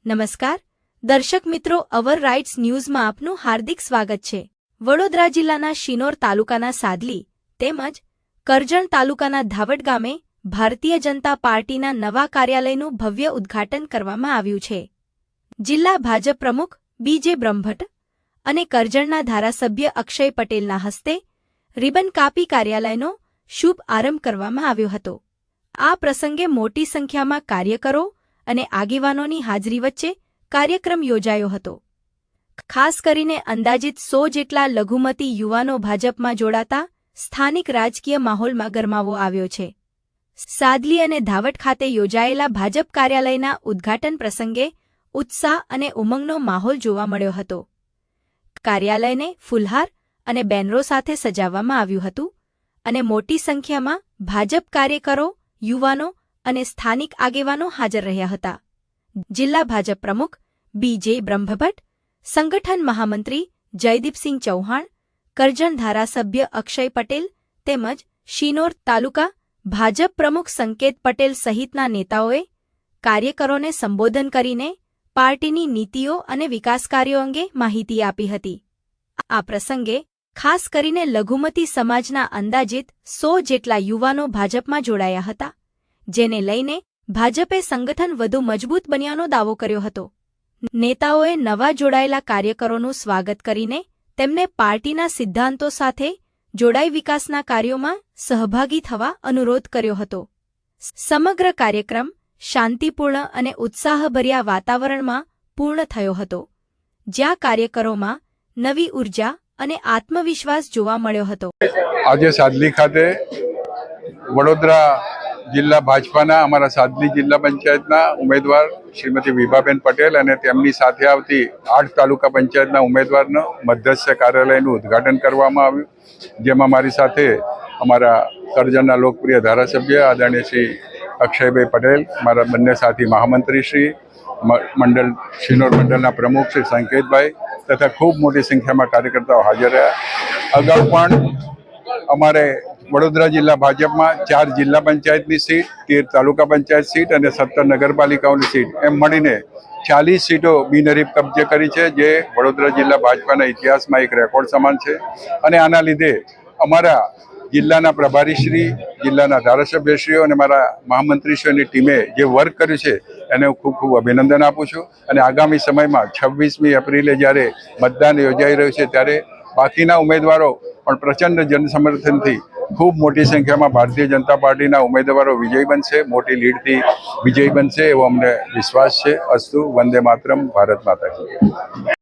નમસ્કાર દર્શક મિત્રો, અવર રાઇટ્સ ન્યૂઝમાં આપનું હાર્દિક સ્વાગત છે। વડોદરા જિલ્લાના શિનોર તાલુકાના સાદલી તેમજ કરજણ તાલુકાના ધાવડ ગામે ભારતીય જનતા પાર્ટીના નવા કાર્યાલયનું ભવ્ય ઉદ્ઘાટન કરવામાં આવ્યું છે। જિલ્લા ભાજપ પ્રમુખ બીજે બ્રહ્મભટ્ટ અને કરજણના ધારાસભ્ય અક્ષય પટેલના હસ્તે રિબન કાપી કાર્યાલયનો શુભ આરંભ કરવામાં આવ્યો હતો। આ પ્રસંગે મોટી સંખ્યામાં કાર્યકરો અને આગેવાનોની હાજરી વચ્ચે કાર્યક્રમ યોજાયો હતો। ખાસ કરીને અંદાજિત 100 જેટલા લઘુમતી યુવાનો ભાજપમાં જોડાતા સ્થાનિક રાજકીય માહોલમાં ગરમાવો આવ્યો છે। સાદલી અને ધાવડ ખાતે યોજાયેલા ભાજપ કાર્યાલયના ઉદ્ઘાટન પ્રસંગે ઉત્સાહ અને ઉમંગનો માહોલ જોવા મળ્યો હતો। કાર્યાલયને ફૂલહાર અને બેનરો સાથે સજાવવામાં આવ્યું હતું અને મોટી સંખ્યામાં ભાજપ કાર્યકરો, યુવાનો અને સ્થાનિક આગેવાનો હાજર રહ્યા હતા। જિલ્લા ભાજપ પ્રમુખ બીજે બ્રહ્મભટ્ટ, સંગઠન મહામંત્રી જયદીપસિંહ ચૌહાણ, કરજણ ધારાસભ્ય અક્ષય પટેલ તેમજ શિનોર તાલુકા ભાજપ પ્રમુખ સંકેત પટેલ સહિતના નેતાઓએ કાર્યકરોને સંબોધન કરીને પાર્ટીની નીતિઓ અને વિકાસ કાર્યો અંગે માહિતી આપી હતી। આ પ્રસંગે ખાસ કરીને લઘુમતી સમાજના અંદાજિત 100 જેટલા યુવાનો ભાજપમાં જોડાયા હતા, જેને લઈને ભાજપે સંગઠન વધુ મજબૂત બન્યાનો દાવો કર્યો હતો। નેતાઓએ નવા જોડાયેલા કાર્યકરોનું સ્વાગત કરીને તેમને પાર્ટીના સિદ્ધાંતો સાથે જોડાઈ વિકાસના કાર્યોમાં સહભાગી થવા અનુરોધ કર્યો હતો। સમગ્ર કાર્યક્રમ શાંતિપૂર્ણ અને ઉત્સાહભર્યા વાતાવરણમાં પૂર્ણ થયો હતો, જ્યાં કાર્યકરોમાં નવી ઉર્જા અને આત્મવિશ્વાસ જોવા મળ્યો હતો। આજે સાદલી ખાતે વડોદરા જિલ્લા ભાજપાના અમારા સાદલી જિલ્લા પંચાયતના ઉમેદવાર શ્રીમતી વિભાબેન પટેલ અને તેમની સાથે આવતી 8 તાલુકા પંચાયતના ઉમેદવારનો મધ્યસ્થ કાર્યાલયનું ઉદ્ઘાટન કરવામાં આવ્યું, જેમાં મારી સાથે અમારા કરજણના લોકપ્રિય ધારાસભ્ય આદરણીય શ્રી અક્ષયભાઈ પટેલ, મારા બંને સાથી મહામંત્રી શ્રી મંડળ શિનોર મંડળના પ્રમુખ શ્રી સંકેતભાઈ તથા ખૂબ મોટી સંખ્યામાં કાર્યકર્તાઓ હાજર રહ્યા। અગાઉ પણ અમારે વડોદરા જિલ્લા ભાજપમાં 4 જિલ્લા પંચાયતની સીટ, 13 તાલુકા પંચાયત સીટ અને 17 નગરપાલિકાઓની સીટ એમ મળીને 40 સીટો બિનહરીફ કબજે કરી છે, જે વડોદરા જિલ્લા ભાજપાના ઇતિહાસમાં એક રેકોર્ડ સમાન છે। અને આના લીધે અમારા જિલ્લાના પ્રભારીશ્રી, જિલ્લાના ધારાસભ્યશ્રીઓ અને મારા મહામંત્રીશ્રીઓની ટીમે જે વર્ક કર્યું છે એને હું ખૂબ ખૂબ અભિનંદન આપું છું। અને આગામી સમયમાં 26મી એપ્રિલે જ્યારે મતદાન યોજાઈ રહ્યું છે ત્યારે બાકીના ઉમેદવારો પણ પ્રચંડ જનસમર્થનથી ખૂબ મોટી સંખ્યામાં ભારતીય જનતા પાર્ટીના ઉમેદવારો વિજયી બનશે, મોટી લીડથી વિજયી બનશે એવો અમને વિશ્વાસ છે। અસ્તુ, વંદે માતરમ, ભારત માતા કી જય।